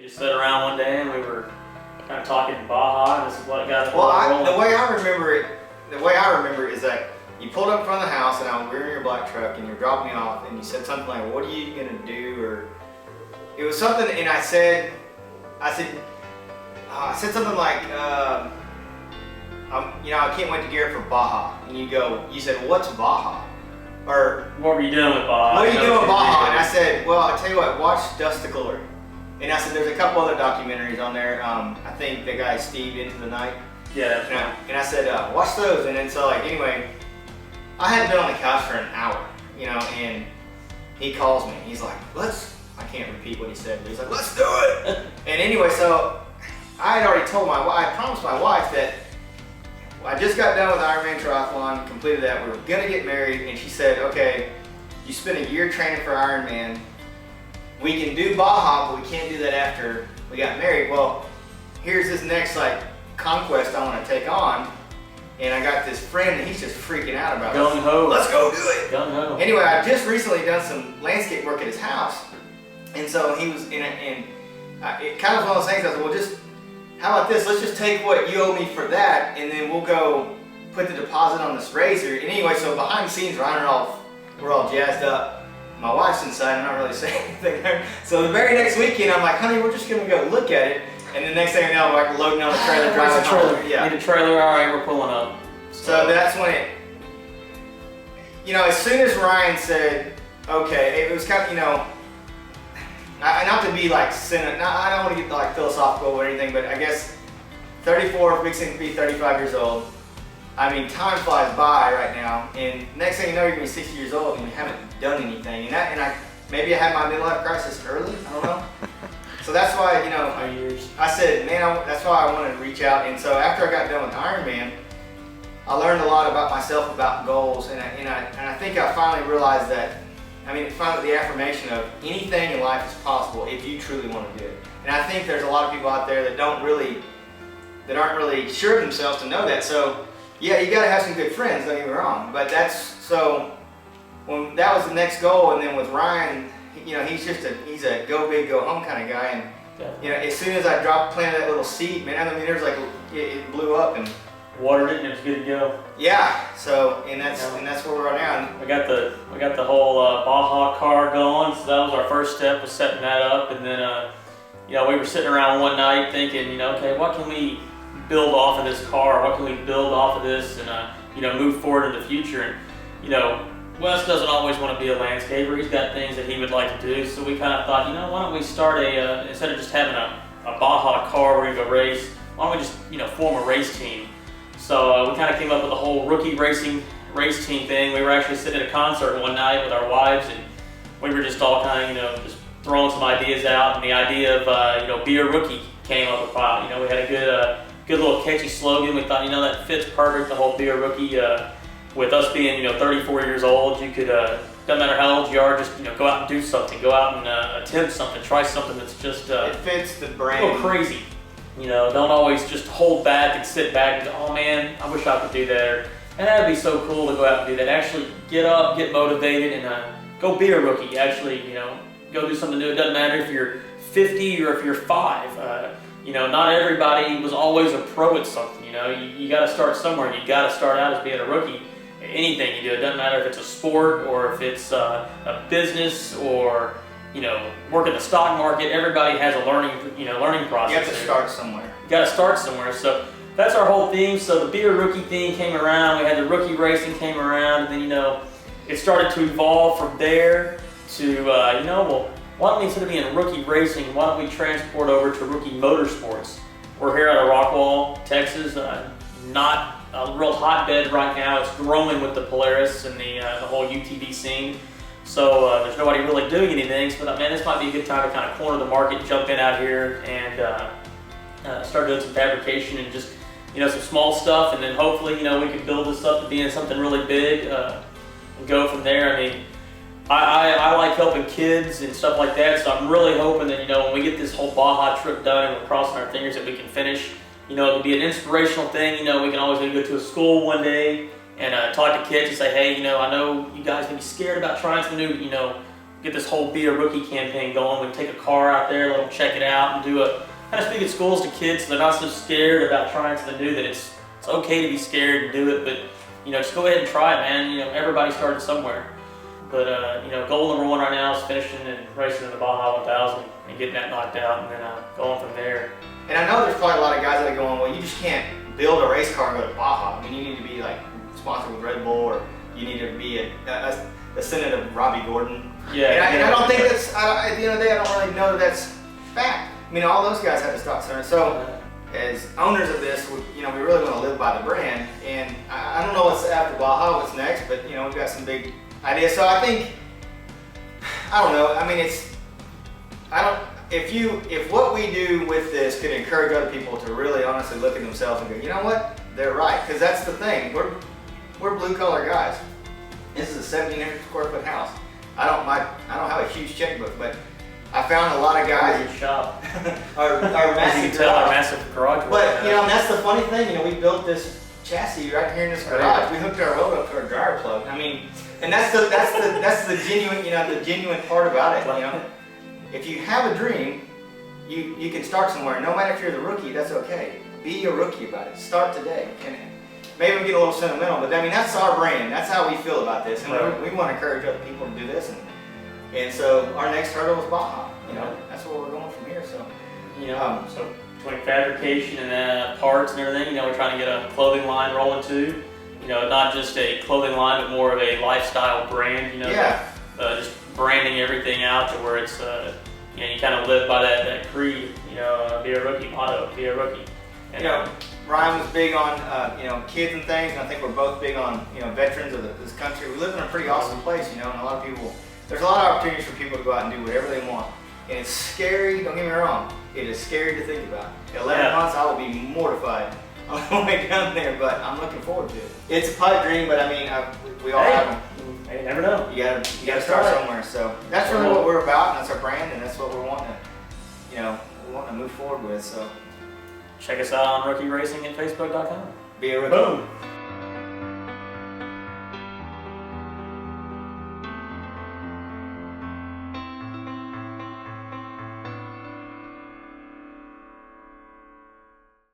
just sat around one day and we were kind of talking Baja, and this is what got us rolling. The way I remember it is that you pulled up in front of the house and we were in your black truck and you were dropping me off and you said something like, "What are you gonna do?" Or it was something, and I said something like, I can't wait to gear up for Baja. And you said, well, "What's Baja?" Or what were you doing with Baja? What are you doing with Baja? And I said, well, I tell you what, watch Dust to Glory. And I said, there's a couple other documentaries on there. I think the guy Steve Into the Night. Yeah, that's right. And I said, watch those. And then so anyway, I hadn't been on the couch for an hour, and he calls me. He's like, I can't repeat what he said, but he's like, let's do it. And anyway, so I had already told I promised my wife that I just got done with Ironman Triathlon, completed that, we were gonna get married, and she said, okay, you spent a year training for Ironman, we can do Baja, but we can't do that after we got married. Well, here's this next conquest I wanna take on, and I got this friend, and he's just freaking out about it. Gung ho. Let's go do it. Gung ho. Anyway, I just recently done some landscape work at his house, and so he was in it, and it kind of was one of those things. I said, well, how about this? Let's just take what you owe me for that, and then we'll go put the deposit on this razor. And anyway, so behind the scenes, we're all jazzed up. My wife's inside, I'm not really saying anything there. So the very next weekend, I'm like, honey, we're just gonna go look at it. And the next thing I know, we're loading on the trailer, driving home. Yeah. Need a trailer, all right, we're pulling up. So that's when as soon as Ryan said, okay, it was kind of, not to be I don't want to get philosophical or anything, but I guess 34, fixing to be 35 years old. I mean, time flies by right now, and next thing you know, you're gonna be 60 years old and you haven't done anything. Maybe I had my midlife crisis early. I don't know. So that's why I said, man, that's why I wanted to reach out. And so after I got done with Ironman, I learned a lot about myself, about goals, and I think I finally realized that. Finally the affirmation of anything in life is possible if you truly want to do it. And I think there's a lot of people out there that aren't really sure of themselves to know that. So yeah, you gotta have some good friends, don't get me wrong. But when that was the next goal, and then with Ryan, he's a go big, go home kind of guy. And as soon as I planted that little seed, man, there's it blew up and watered it and it was good to go. Yeah. So and that's where we're at now. We got the whole Baja car going. So that was our first step, was setting that up, and then we were sitting around one night thinking, okay, what can we build off of this car? What can we build off of this and move forward in the future? And Wes doesn't always want to be a landscaper. He's got things that he would like to do. So we kind of thought, why don't we start instead of just having a Baja car we're gonna go race, why don't we just form a race team? So we kind of came up with the whole rookie racing race team thing. We were actually sitting at a concert one night with our wives, and we were just all kind of just throwing some ideas out. And the idea of be a rookie came up about. We had a good little catchy slogan. We thought that fits perfect, the whole be a rookie. With us being 34 years old, you could doesn't matter how old you are, just go out and do something, go out and attempt something, try something that's just it fits the brand. A little crazy. Don't always just hold back and sit back and go, oh man, I wish I could do that. And that'd be so cool to go out and do that. Actually get up, get motivated, and go be a rookie. Actually, go do something new. It doesn't matter if you're 50 or if you're 5. Not everybody was always a pro at something. You got to start somewhere. You got to start out as being a rookie. Anything you do, it doesn't matter if it's a sport or if it's a business or work in the stock market. Everybody has a learning process. You have to start somewhere. You got to start somewhere. So that's our whole theme. So the Be a Rookie theme came around. We had the rookie racing came around, and then it started to evolve from there to well, why don't we, instead of being rookie racing, why don't we transport over to rookie motorsports? We're here out of Rockwall, Texas. Not a real hotbed right now. It's growing with the Polaris and the whole UTV scene. So there's nobody really doing anything. So man, this might be a good time to kind of corner the market, jump in out here, and start doing some fabrication and just some small stuff, and then hopefully we can build this up to being something really big and go from there. I like helping kids and stuff like that, so I'm really hoping that when we get this whole Baja trip done and we're crossing our fingers that we can finish. It'll be an inspirational thing. We can always go to a school one day and talk to kids and say, hey, I know you guys may be scared about trying something new, but get this whole Be a Rookie campaign going. We take a car out there, let them check it out, and do a kind of speak at schools to kids so they're not so scared about trying something new, that it's okay to be scared and do it, but just go ahead and try it, man. Everybody started somewhere. But goal number one right now is finishing and racing in the Baja 1000 and getting that knocked out, and then going from there. And I know there's probably a lot of guys that are going, well, you just can't build a race car and go to Baja. I mean, you need to be like sponsored with Red Bull, or you need to be a descendant of Robbie Gordon. Yeah. And I don't think that's, at the end of the day, I don't really know that that's fact. I mean, all those guys had to stop somewhere. So, as owners of this, we really want to live by the brand. And I don't know what's after Baja, what's next, but we've got some big ideas. So I think, I don't know. I mean, if what we do with this could encourage other people to really honestly look at themselves and go, you know what, they're right, because that's the thing. We're blue collar guys. This is a 1,700 square foot house. I don't have a huge checkbook, but I found a lot of guys. Shop. our massive garage. Our massive garage. But that's the funny thing. We built this chassis right here in this garage. We hooked our road up to our dryer plug. I mean, and that's the genuine the genuine part about it. If you have a dream, you can start somewhere. No matter if you're the rookie, that's okay. Be a rookie about it. Start today. And maybe we get a little sentimental, but I mean that's our brand. That's how we feel about this, and we want to encourage other people to do this. And so our next hurdle is Baja. That's where we're going from here. So so between fabrication and parts and everything, we're trying to get a clothing line rolling too. Not just a clothing line, but more of a lifestyle brand. Just branding everything out to where it's you kind of live by that creed. Be a rookie motto. Be a rookie. And, Ryan was big on kids and things, and I think we're both big on veterans of this country. We live in a pretty awesome place, and a lot of people. There's a lot of opportunities for people to go out and do whatever they want, and it's scary. Don't get me wrong; it is scary to think about. In 11 months, I will be mortified on the way down there, but I'm looking forward to it. It's a pipe dream, but I mean, we all have them. You never know. You gotta start somewhere. So that's really what we're about, and that's our brand, and that's what we're wanting to move forward with. So check us out on Rookie Racing at Facebook.com. Be a rookie. Boom.